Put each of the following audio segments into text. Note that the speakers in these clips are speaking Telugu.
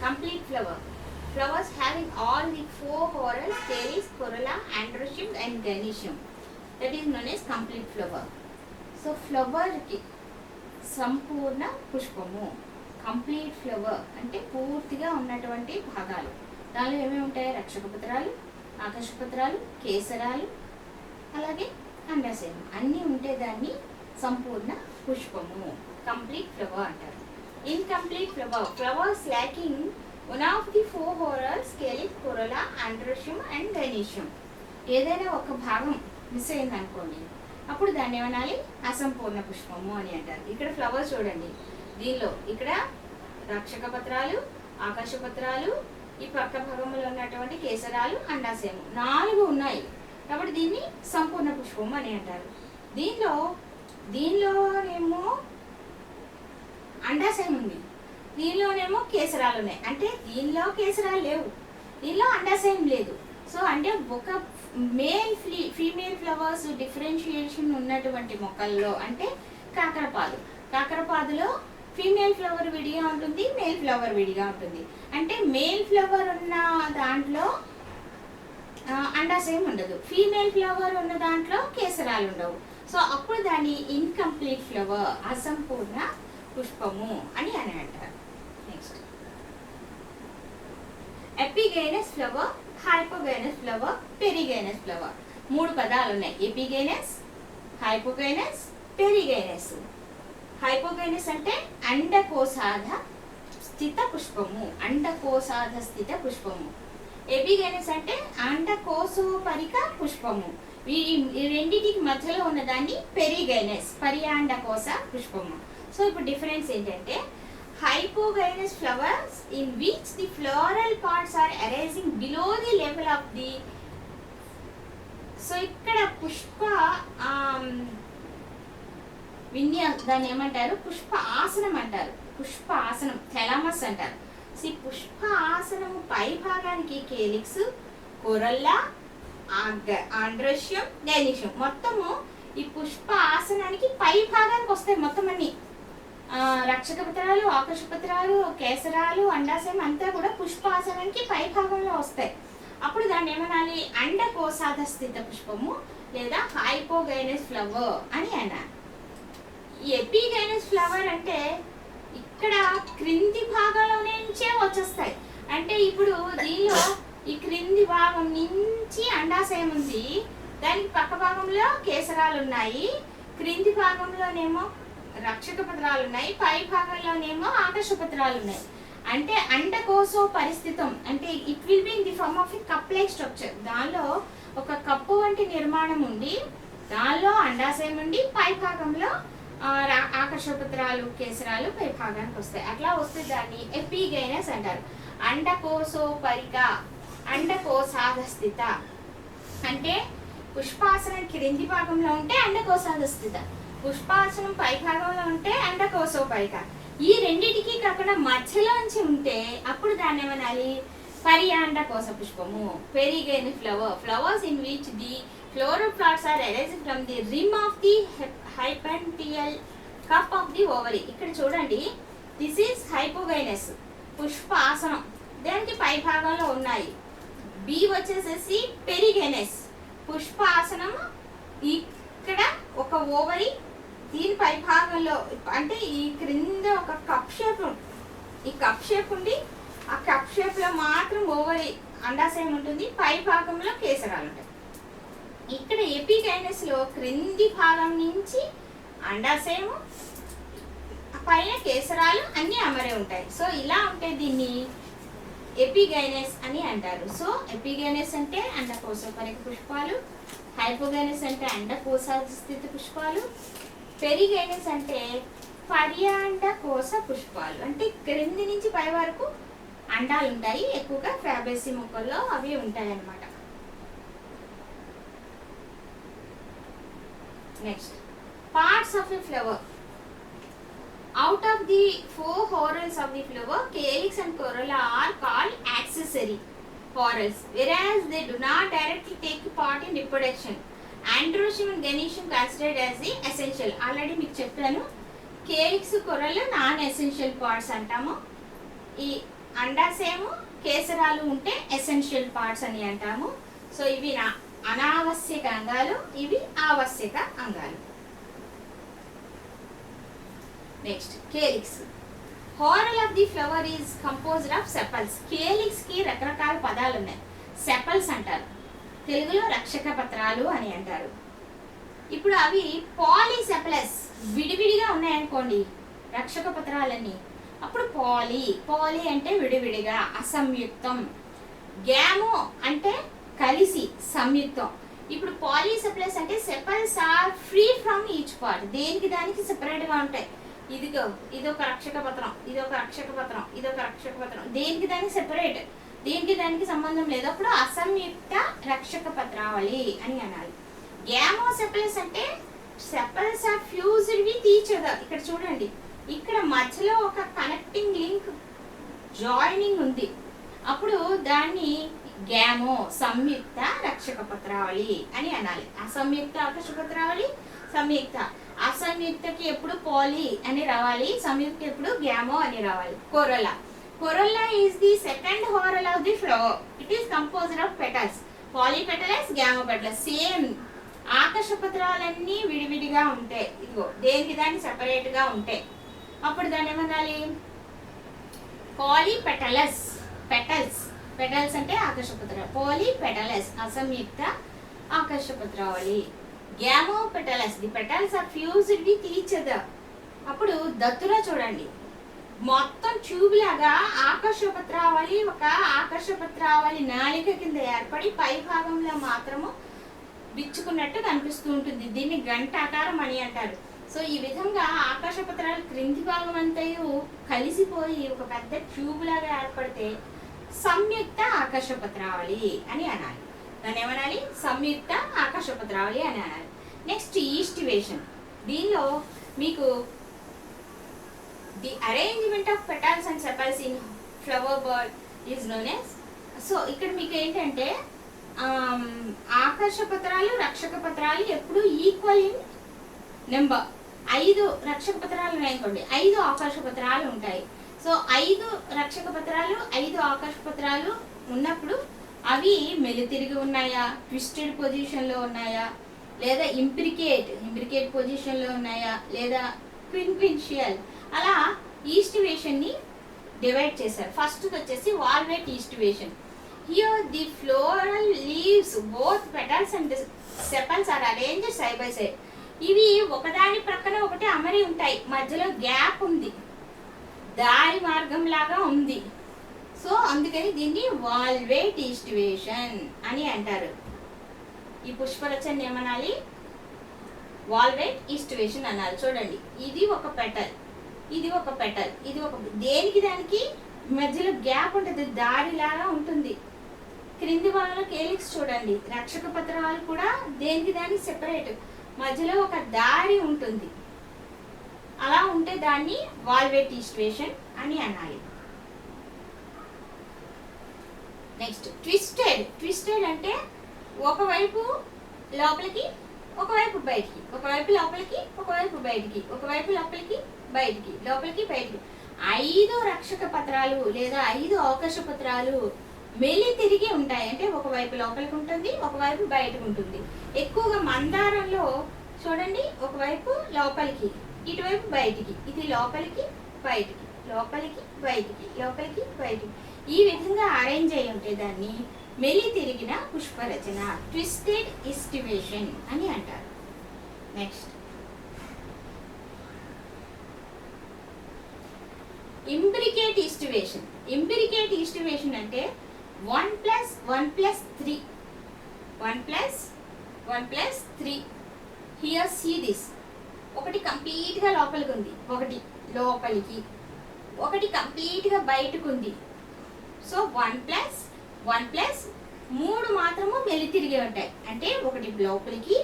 Complete flower. Flowers having all the four whorls, calyx, corolla, androecium and gynoecium. That is known as complete flower. So flower ki సంపూర్ణ పుష్పము. కంప్లీట్ ఫ్లవర్ అంటే పూర్తిగా ఉన్నటువంటి భాగాలు. దానిలో ఏమేమి ఉంటాయి? రక్షకపత్రాలు, ఆకర్షపత్రాలు, కేసరాలు, అలాగే అండాశయం అన్నీ ఉంటే దాన్ని సంపూర్ణ పుష్పము, కంప్లీట్ ఫ్లవర్ అంటారు. Incomplete flower, flowers lacking one of the four whorls, calyx, corolla, androecium and gynoecium. ఏదైనా ఒక భాగం మిస్ అయింది అనుకోండి, అప్పుడు దాన్ని ఏమనాలి? అసంపూర్ణ పుష్పము అని అంటారు. ఇక్కడ ఫ్లవర్స్ చూడండి, దీనిలో ఇక్కడ రక్షక పత్రాలు, ఆకర్ష పత్రాలు, ఈ పక్క భాగంలో ఉన్నటువంటి కేసరాలు, అండాశయము 4 ఉన్నాయి. కాబట్టి దీన్ని సంపూర్ణ పుష్పము అని అంటారు. దీనిలోనేమో అండాశయం ఉంది, దీనిలోనేమో కేసరాలు ఉన్నాయి. అంటే దీనిలో కేసరాలు లేవు, దీనిలో అండాశయం లేదు. సో అంటే ఒక మేల్ ఫీమేల్ ఫ్లవర్స్ డిఫరెన్షియేషన్ ఉన్నటువంటి మొక్కల్లో అంటే కాకరపాదులో ఫీమేల్ ఫ్లవర్ విడిగా ఉంటుంది, మేల్ ఫ్లవర్ విడిగా ఉంటుంది. అంటే మేల్ ఫ్లవర్ ఉన్న దాంట్లో అండాశయం ఉండదు, ఫీమేల్ ఫ్లవర్ ఉన్న దాంట్లో కేసరాలు ఉండవు. సో అప్పుడు దాన్ని ఇన్కంప్లీట్ ఫ్లవర్, అసంపూర్ణ పుష్పము అని అంటారు. Next epigynous flower, hypogynous flower, perigynous flower. 3 పదాలు ఉన్నాయి. Epigynous, hypogynous, perigynous. హైపోగైనస్ అంటే అండకోశాధ స్థిత పుష్పము, అండకోశాధ స్థిత పుష్పము. ఎపిగైనస్ అంటే అండకోశోపరిక పుష్పము. ఈ రెండింటికి మధ్యలో ఉన్నదాన్ని పెరిగైనస్, పరియాండకోశ పుష్పము. సో ఇప్పుడు డిఫరెన్స్ ఏంటంటే hypogynous flowers in which the floral parts are arising below the level of the. So ఇక్కడ పుష్ప దాన్ని ఏమంటారు? పుష్ప ఆసనం అంటారు. పుష్ప ఆసనం థెలామస్ అంటారు. ఈ పుష్ప ఆసనము పై భాగానికి కేలిక్స్, కొరల్లా, ఆండ్రోషియం, గైనీషియం మొత్తము ఈ పుష్ప ఆసనానికి పై భాగానికి వస్తాయి. మొత్తం అన్ని రక్షక పత్రాలు, ఆకర్ష పత్రాలు, కేసరాలు, అండాశయం అంతా కూడా పుష్పాసనానికి పై భాగంలో వస్తాయి. అప్పుడు దాన్ని ఏమనాలి? అండకోశాధ స్థిత పుష్పము లేదా హైపోగైనస్ ఫ్లవర్ అని అన్నారు. ఈ ఎపిగైనస్ ఫ్లవర్ అంటే ఇక్కడ క్రింది భాగంలో నుంచే వచ్చేస్తాయి. అంటే ఇప్పుడు దీనిలో ఈ క్రింది భాగం నుంచి అండాశయం ఉంది, దానికి పక్క భాగంలో కేసరాలు ఉన్నాయి, క్రింది భాగంలోనేమో రక్షక పత్రాలు ఉన్నాయి, పై భాగంలోనేమో ఆకర్ష పత్రాలు ఉన్నాయి. అంటే అండకోశో పరిస్థితం అంటే it will be in the form of a cup like structure. దానిలో ఒక కప్పు వంటి నిర్మాణం ఉండి, దానిలో అండాశయం ఉండి, పై భాగంలో ఆకర్ష పత్రాలు, కేసరాలు పై భాగానికి వస్తాయి. అట్లా వస్తే దాన్ని ఎపిగైనస్ అంటారు. అండకోశోపరిక, అండకోశాధ స్థిత అంటే పుష్పాసనం క్రింది భాగంలో ఉంటే అండకోశాధ స్థిత, పుష్పాసనం పై భాగంలో ఉంటే అండకోశోపరిక. ఈ రెండింటికి కాకుండా మధ్యలోంచి ఉంటే అప్పుడు దాన్ని ఏమనాలి? పరియాండకోశ పుష్పము, perigynous flower. Flowers in which the floral parts are arising from the rim of the hypanthial cup of the ovary. ఇక్కడ చూడండి, దిస్ ఈస్ హైపోగైనస్ పుష్పాసనం, దానికి పై భాగంలో ఉన్నాయి. బి వచ్చేసేసి పెరిగైనస్ పుష్పాసనం, ఇక్కడ ఒక ఓవరీ, దీని పై భాగంలో అంటే ఈ క్రింద ఒక కప్ షేప్, ఈ కప్ షేప్ ఉండి ఆ కప్ షేప్ లో మాత్రం ఓవరీ అండాశయం ఉంటుంది, పై భాగంలో కేసరాలు ఉంటాయి. ఇక్కడ ఎపిగైనస్ లో క్రింది భాగం నుంచి అండాశయము, పైన కేసరాలు అన్ని అమరే ఉంటాయి. సో ఇలా ఉంటే దీన్ని ఎపిగైనస్ అని అంటారు. సో ఎపిగైనస్ అంటే అండకోశోపరిక పుష్పాలు, హైపోగైనస్ అంటే అండకోశాధ స్థిత పుష్పాలు, పెరిగైనస్ అంటే పర్యాండకోశ పుష్పాలు. అంటే క్రింది నుంచి పై వరకు అండాలు ఉంటాయి, ఎక్కువగా ఫ్యాబేసి మొక్కల్లో అవి ఉంటాయి అన్నమాట. Next parts of a flower. Out of the 4 whorls of the flower, calyx and corolla are called accessory whorls, whereas they do not directly take part in reproduction. Androecium and gynoecium considered as the essential. Already మీకు చెప్పాను, calyx, corolla non essential parts అంటాము. ఈ అండాశయము కేసరాలు ఉంటే ఎసెన్షియల్ పార్ట్స్ అని అంటాము. సో ఇవి అనావశ్యక అంగాలు, ఇవి ఆవశ్యక అంగాలు. Next calyx. Whorl of the flower is composed of sepals. Calyx కి రకరకాల పదాలు ఉన్నాయి. సెపల్స్ అంటారు, తెలుగులో రక్షక పత్రాలు అని అంటారు. ఇప్పుడు అవి పాలీసెపలస్ విడివిడిగా ఉన్నాయనుకోండి రక్షక పత్రాలన్నీ, అప్పుడు పాలీ అంటే విడివిడిగా అసంయుక్తం, గ్యామో అంటే కలిసి సంయుక్తం. ఇప్పుడు పాలీసెపలస్ అంటే sepals are free from each part, దేనికి దానికి సెపరేట్ గా ఉంటాయి. ఇదొక రక్షక పత్రం, ఇదొక రక్షక పత్రం, ఇదొక రక్షక పత్రం, దేనికి దానికి సెపరేట్, దేనికి దానికి సంబంధం లేదు. అప్పుడు అసంయుక్త రక్షక పత్రావళి అని అనాలి. గ్యామోసెపలస్ అంటే sepals are fused with each other. ఇక్కడ చూడండి, ఇక్కడ మధ్యలో ఒక కనెక్టింగ్ లింక్ జాయినింగ్ ఉంది, అప్పుడు దాన్ని గ్యామో సంయుక్త రక్షక పత్రావళి అని అనాలి. అసంయుక్త రక్షక పత్రావళి, సంయుక్త. అసంయుక్తకి ఎప్పుడు పాలీ అని రావాలి, సంయుక్త ఎప్పుడు గ్యామో అని రావాలి. Corolla is the second whorl of the flower. It is composed of petals. Polypetalous, gamopetalous same. ఆకర్ష పత్రాలన్నీ విడివిడిగా ఉంటాయి, ఇదిగో దేనికి దాన్ని సెపరేట్ గా ఉంటాయి, అప్పుడు దాన్ని ఏమనాలి? పాలీపెటలస్. పెటల్స్ అంటే ఆకర్ష పత్రాలు. పాలీపెటలస్ అసంయుక్త ఆకర్ష పత్రావళి. Gamopetalous the petals are fused with each other. అప్పుడు దత్తులో చూడండి, మొత్తం ట్యూబ్ లాగా ఆకర్ష పత్రావళి ఒక ఆకర్ష పత్రావళి నాళిక కింద ఏర్పడి పై భాగంలో మాత్రము బిచ్చుకున్నట్టు కనిపిస్తూ ఉంటుంది. దీన్ని గంట ఆకారం అని అంటారు. సో ఈ విధంగా ఆకర్ష పత్రాలు క్రింది భాగం అంతయు కలిసిపోయి ఒక పెద్ద ట్యూబ్ లాగా ఏర్పడితే సంయుక్త ఆకర్ష పత్రావళి అని అనాలి. దాన్ని ఏమనాలి? సంయుక్త ఆకర్ష పత్రావళి అని అనాలి. Next aestivation. దీనిలో మీకు the arrangement of petals and sepals in flower bird is known as. So ఇక్కడ మీకు ఏంటంటే ఆకర్ష పత్రాలు రక్షక పత్రాలు ఎప్పుడు ఈక్వల్ ఇన్ నెంబర్. 5 రక్షక పత్రాలు ఉన్నాయనుకోండి, 5 ఆకర్ష పత్రాలు ఉంటాయి. సో 5 రక్షక పత్రాలు 5 ఆకర్ష పత్రాలు ఉన్నప్పుడు అవి మెలితిరిగి ఉన్నాయా, ట్విస్టెడ్ పొజిషన్లో ఉన్నాయా, లేదా ఇంబ్రికేట్ పొజిషన్లో ఉన్నాయా, లేదా క్విన్క్విన్షియల్, అలా ఈస్టివేషన్ని డివైడ్ చేశారు. ఫస్ట్ వచ్చేసి valvate aestivation. Here the floral leaves both petals and sepals are arranged side by side. ఇవి ఒకదాని ప్రక్కన ఒకటి అమరి ఉంటాయి, మధ్యలో గ్యాప్ ఉంది, దారి మార్గం లాగా ఉంది. సో అందుకని దీన్ని వాల్వేట్ ఈస్టివేషన్ అని అంటారు. ఈ పుష్పరచన ఏమనాలి? వాల్వేట్ ఈస్టివేషన్ అనాలి. చూడండి, ఇది ఒక పెటల్, ఇది ఒక పెటల్, ఇది ఒక, దేనికి దానికి మధ్యలో గ్యాప్ ఉంటుంది, దారిలాగా ఉంటుంది. క్రింది భాగంలో కేలిక్స్ చూడండి, రక్షక పత్రాలు కూడా దేనికి దానికి సెపరేట్, మధ్యలో ఒక దారి ఉంటుంది. అలా ఉంటే దాన్ని వాల్వేట్ ఈస్టివేషన్ అని అనాలి. నెక్స్ట్ ట్విస్టెడ్ అంటే ఒకవైపు లోపలికి, ఒకవైపు బయటికి, ఒకవైపు లోపలికి, ఒకవైపు బయటికి, ఒకవైపు లోపలికి, బయటికి, లోపలికి, బయటికి. 5 రక్షక పత్రాలు లేదా 5 ఆకర్ష పత్రాలు మెలి తిరిగి ఉంటాయి. అంటే ఒకవైపు లోపలికి ఉంటుంది, ఒకవైపు బయటకు ఉంటుంది. ఎక్కువగా మందారంలో చూడండి, ఒకవైపు లోపలికి, ఇటువైపు బయటికి, ఇది లోపలికి బయటికి, లోపలికి బయటికి, లోపలికి బయటికి, ఈ విధంగా అరేంజ్ అయి ఉంటే దాన్ని మెలి తిరిగిన పుష్పరచన, ట్విస్టెడ్ ఈస్టివేషన్ అని అంటారు. Next imbricate aestivation. Imbricate aestivation అంటే 1 + 1 + 3. 1 + 1 + 3. Here see this. ఒకటి కంప్లీట్గా లోపలికి ఉంది, ఒకటి లోపలికి, ఒకటి కంప్లీట్గా బయటకు ఉంది. సో 1 + 1 + 3 మాత్రము మెలితిరిగి ఉంటాయి. అంటే ఒకటి లోపలికి,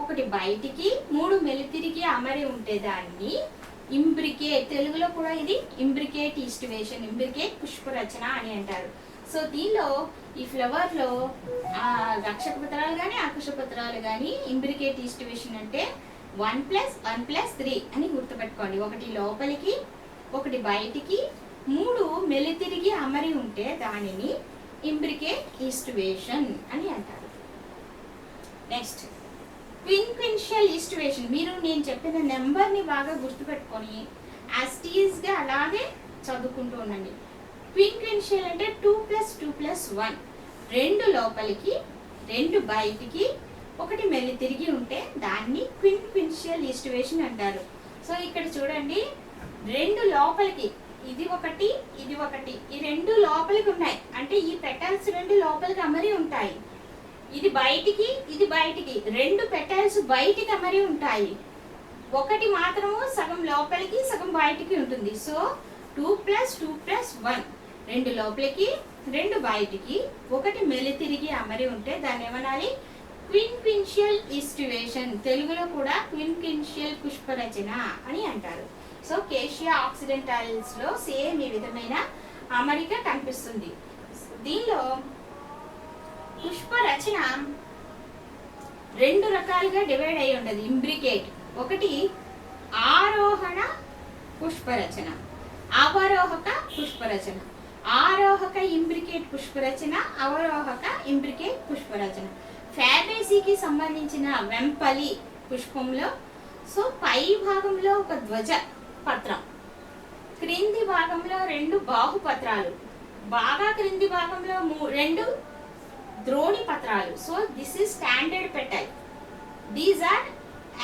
ఒకటి బయటికి, 3 మెలితిరిగి అమరి ఉంటే దాన్ని ఇంబ్రికేట్, తెలుగులో కూడా ఇది ఇంబ్రికేట్ ఈస్టివేషన్, ఇంబ్రికేట్ పుష్పరచన అని అంటారు. సో దీనిలో ఈ ఫ్లవర్లో రక్షక పత్రాలు కానీ ఆకర్ష పత్రాలు కానీ ఇంబ్రికేట్ ఈస్టివేషన్ అంటే 1 + 1 + 3 అని గుర్తుపెట్టుకోండి. ఒకటి లోపలికి, ఒకటి బయటికి, మూడు మెలితిరిగి అమరి ఉంటే దానిని ఇంబ్రికేట్ ఈస్టివేషన్ అని అంటారు. Next quincuncial aestivation. మీరు నేను చెప్పిన నెంబర్ని బాగా గుర్తుపెట్టుకొని యాస్టీస్గా అలాగే చదువుకుంటూ ఉండండి. క్విన్క్విన్షియల్ అంటే 2 + 2 + 1, 2 లోపలికి 2 బయటికి 1 మెల్లి తిరిగి ఉంటే దాన్ని క్విన్క్విన్షియల్ ఈస్టివేషన్ అంటారు. సో ఇక్కడ చూడండి, 2 లోపలికి, ఇది ఒకటి ఇది ఒకటి, ఈ 2 లోపలికి ఉన్నాయి అంటే ఈ పెటల్స్ 2 లోపలికి అమరి ఉంటాయి. ఇది బయటికి ఇది బయటికి, 2 పెటల్స్ బయటికి అమరి ఉంటాయి. ఒకటి మాత్రము సగం లోపలికి సగం బయటికి ఉంటుంది. సో 2 + 2 + 1, 2 లోపలికి 2 బయటికి 1 మెలి తిరిగి అమరి ఉంటే దాన్ని ఏమనాలి? క్విన్క్విన్షియల్ ఈస్టివేషన్. తెలుగులో కూడా క్విన్క్విన్షియల్ పుష్పరచన అని అంటారు. సో కేషియా ఆక్సిడెంటాలిస్ లో సేమ్ ఈ విధమైన అమరిక కనిపిస్తుంది. దీనిలో పుష్పరచన 2 రకాలుగా డివైడ్ అయి ఉండదు. ఇంబ్రికేట్, ఒకటి ఆరోహణ పుష్పరచన, అవరోహక పుష్పరచన. ఆరోహక ఇంబ్రికేట్ పుష్పరచన, అవరోహక ఇంబ్రికేట్ పుష్పరచన. ఫ్యాబేసీకి సంబంధించిన వెంపలి పుష్పంలో సో పై భాగంలో ఒక ధ్వజ పత్రం, క్రింది భాగంలో 2 బాహుపత్రాలు, బాగా క్రింది భాగంలో 2 ద్రోణి పత్రాలు. So this is standard petal. These are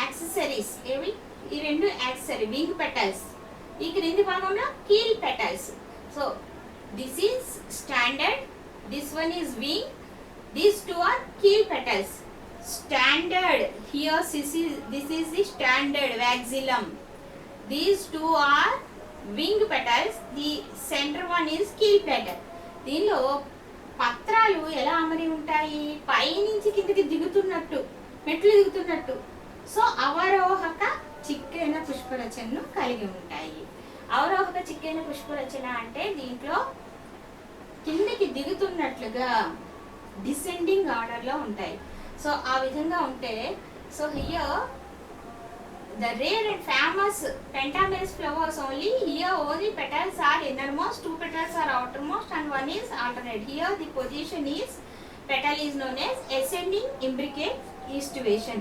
accessories. ఏవి? ఈ 2 యాక్సెసరీ వింగ్ పెటల్స్. ఈ క్రింది భాగంలో keel petals. So this is standard, this one is wing, these 2 are keel petals. Standard, here this is the standard waxillum. These 2 are wing petals, the center one is keel petal. దీనిలో పత్రాలు ఎలా అమరి ఉంటాయి? పై నుంచి కిందకి దిగుతున్నట్టు, మెట్లు దిగుతున్నట్టు. సో అవరోహక చిక్కైన పుష్పరచనను కలిగి ఉంటాయి. అవరోహక చిక్కైన పుష్పరచన అంటే దీంట్లో కిందకి దిగుతున్నట్లుగా డిసెండింగ్ ఆర్డర్లో ఉంటాయి. సో ఆ విధంగా ఉంటే, so here the rare and famous pentamerous flowers only, here only petals are innermost, 2 petals are outermost and 1 is alternate. Here the position is, petal is known as ascending imbricate estivation.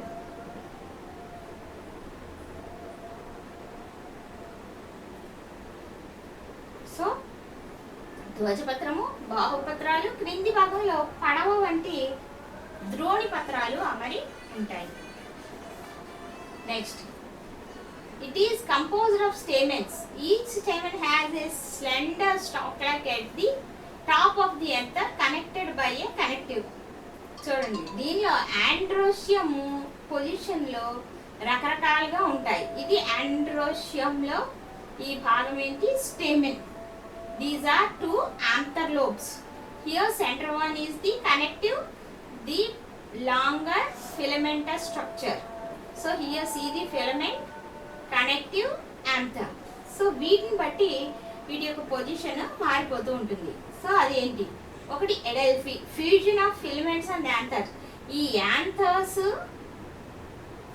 So ధ్వజపత్రము, బాహుపత్రాలు, క్రింది భాగంలో పడవ వంటి ద్రోణి పత్రాలు అమరి ఉంటాయి. Next, it is composed of stamens. Each stamen has a slender stalk-like at the top of the anther connected by a connective. చూడండి, దీనిలో ఆండ్రోషియము పొజిషన్లో రకరకాలుగా ఉంటాయి. ఇది ఆండ్రోషియంలో ఈ భాగం ఏంటి? Stamen. These are 2 anther lobes. Here center one is the connective, the longer filamentous structure. So here see the filament, connective, anther. So వీటిని బట్టి వీటి యొక్క పొజిషన్ మారిపోతూ ఉంటుంది. సో అదేంటి? ఒకటి adelphy, fusion of filaments and anthers. ఈ యాంథర్స్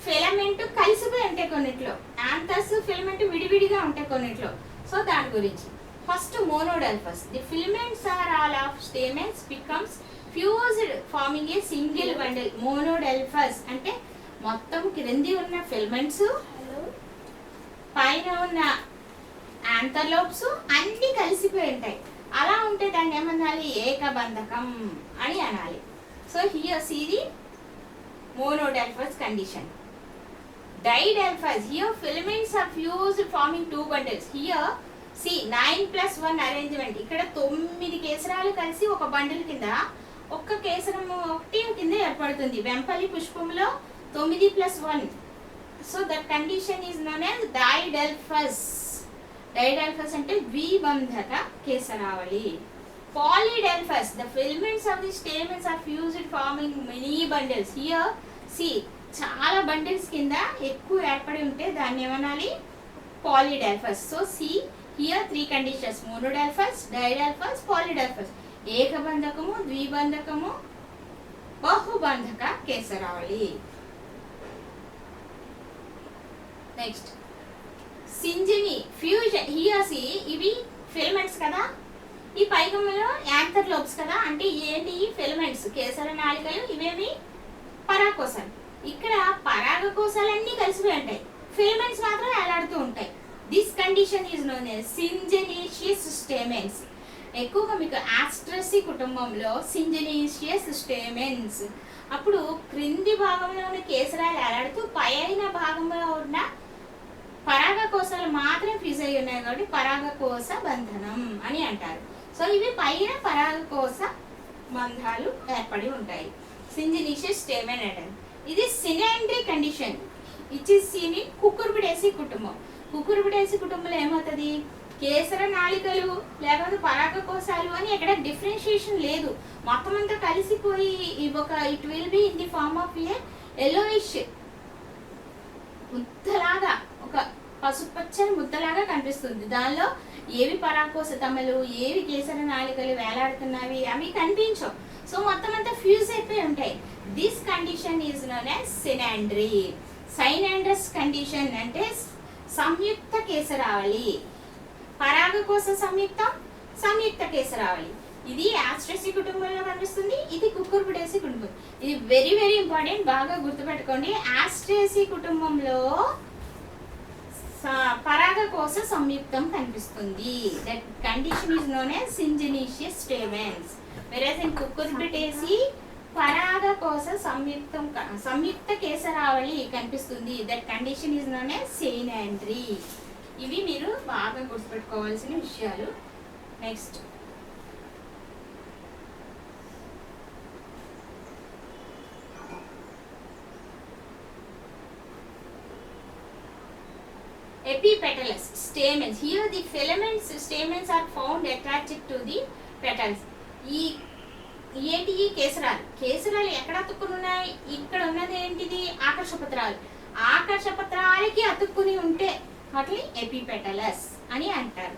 ఫిలమెంట్ కలిసిపోయి ఉంటాయి కొన్నిట్లో, యాంథర్స్ ఫిలమెంట్ విడివిడిగా ఉంటాయి కొన్నిట్లో. సో దాని గురించి first monadelphous. The filaments are all of stamens becomes fused forming a single bundle. Monadelphous అంటే మొత్తం క్రింది ఉన్న ఫిలమెంట్స్, పైన ఉన్న యాంథర్లోబ్స్ అన్ని కలిసిపోయి ఉంటాయి. అలా ఉంటే దాన్ని ఏమనాలి? ఏకబంధకం అని అనాలి. So here see the monadelphous condition. Diadelphous, here filaments are fused forming 2 bundles. Here see 9+1 arrangement. ఇక్కడ 9 కేసరాలు కలిసి ఒక బండిల్ కింద, ఒక్క కేసరము ఒకటి కింద ఏర్పడుతుంది. వెంపలి పుష్పంలో 9+1. So that condition is known as diadelphous. Diadelphous అంటే ద్విబంధక కేసరావళి. Polyadelphous, the filaments of the stamens are fused forming many bundles. Here see చాలా బండిల్స్ కింద ఎక్కువ ఏర్పడి ఉంటే దాన్ని ఏమనాలి? Polyadelphous. So see here 3 conditions: monadelphous, diadelphous, polyadelphous. ఏకబంధకము, ద్విబంధకము, బహుబంధక కేసరావళి. నెక్స్ట్ సింజిని, ఫ్యూజన్. హియర్ సి ఇవి ఫిలమెంట్స్ కదా. ఈ పైకమ్మలో యాంథర్ లోబ్స్ కదా, అంటే ఏంటి ఫిలమెంట్స్, కేసర నాళికలు, ఇవేమి పరాగకోశాలు. ఇక్కడ పరాగకోశాలన్నీ కలిసిపోయి ఉంటాయి, ఫిలమెంట్స్ మాత్రం వేలాడుతూ ఉంటాయి. This condition is known as syngenesious stamens. ఎక్కువగా మీకు ఆస్ట్రసీ కుటుంబంలో సింజనీషియస్ స్టేమెన్స్. అప్పుడు క్రింది భాగంలో ఉన్న కేసరాలు వేలాడుతూ పైన భాగంలో ఉన్న పరాగకోశాలు మాత్రం ఫిజ్ అయి ఉన్నాయి కాబట్టి పరాగకోశ బంధనం అని అంటారు. సో ఇవి పైన పరాగకోశ బంధాలు ఏర్పడి ఉంటాయి, సింజనీషియస్ స్టేమెన్ అంటారు. ఇది synandry condition it is seen in Cucurbitaceae కుటుంబం. కుకుర్బిడేసి కుటుంబంలో ఏమవుతుంది, కేసర నాళికలు లేకపోతే పరాగకోశాలు అని ఎక్కడ డిఫరెన్షియేషన్ లేదు, మొత్తం అంతా కలిసిపోయి it will be in the form of a yellowish ముద్దలాగా, ఒక పసుపచ్చని ముద్దలాగా కనిపిస్తుంది. దానిలో ఏవి పరాగకోశ తమలు, ఏవి కేసర నాళికలు వేలాడుతున్నవి అవి కనిపించవు. సో మొత్తం అంతా ఫ్యూజ్ అయిపోయి ఉంటాయి. This condition is known as synandry. Synandrous condition అంటే సంయుక్త కేసరావళి, పరాగకోశ సంయుక్తం, సంయుక్త కేసరావళి. ఇది ఆస్ట్రసీ కుటుంబంలో కనిపిస్తుంది, ఇది కుకుర్బిడేసి కుటుంబం. ఇది వెరీ వెరీ ఇంపార్టెంట్, బాగా గుర్తుపెట్టుకోండి. ఆస్ట్రసీ కుటుంబంలో పరాగకోశ సంయుక్తం కనిపిస్తుంది. That condition is known as syngenesious stamens. Versus in Cucurbitaceae పరాగకోశ సంయుక్తం, సంయుక్త కేసరావళి కనిపిస్తుంది. That condition is known as synandry. ఇవి మీరు బాగా గుర్తుపెట్టుకోవాల్సిన విషయాలు. Next epipetalous stamens. Here the filaments stamens are found attached to the petals. ఏంటి ఈ కేసరాలు, కేసరాలు ఎక్కడ అతుక్కుని ఉన్నాయి, ఇక్కడ ఉన్నది ఏంటిది ఆకర్షపత్రాలు, ఆకర్షపత్రాలకి అతుక్కుని ఉంటే వాటిని ఎపిపెటలస్ అని అంటారు.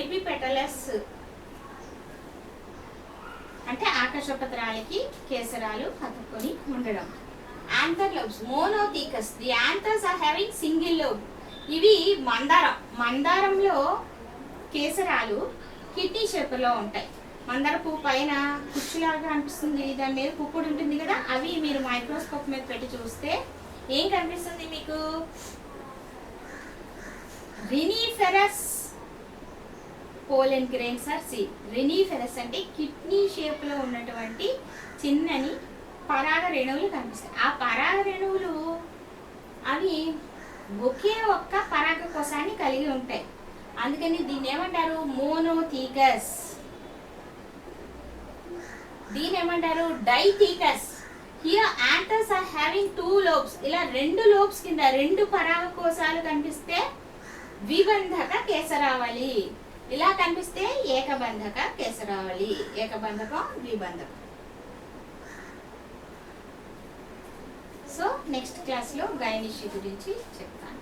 ఎపిపెటలస్ అంటే ఆకర్షపత్రాలకి కేసరాలు అతుక్కుని ఉండడం. Anther lobes monothecous. The anthers are having single lobe. ఇవి మందారంలో కేసరాలు కిడ్నీ షేప్లో ఉంటాయి. మందార పువ్వు పైన కుచ్చులాగా అనిపిస్తుంది, దాని మీద పుప్పుడు ఉంటుంది కదా, అవి మీరు మైక్రోస్కోప్ మీద పెట్టి చూస్తే ఏం కనిపిస్తుంది మీకు, రినిఫెరస్ పోలెన్ గ్రెయిన్స్ ఆర్ సీడ్. రినిఫెరస్ అంటే కిడ్నీ షేప్లో ఉన్నటువంటి చిన్నని పరాగ రేణువులు కనిపిస్తాయి. ఆ పరాగ రేణువులు అవి ఒకే ఒక్క పరాగ కోశాన్ని కలిగి ఉంటాయి, అందుకని దీన్ని ఏమంటారు మోనోథీకస్. దీని ఏమంటారు dithecous. Here anthers are having 2 lobes. ఇలా 2 lobes కింద 2 పరాగ కోశాలు కనిపిస్తే విబంధక కేసరావళి, ఇలా కనిపిస్తే ఏకబంధక కేసరావళి. ఏకబంధకం, విబంధకం. సో నెక్స్ట్ క్లాస్లో గైనిషి గురించి చెప్తాను.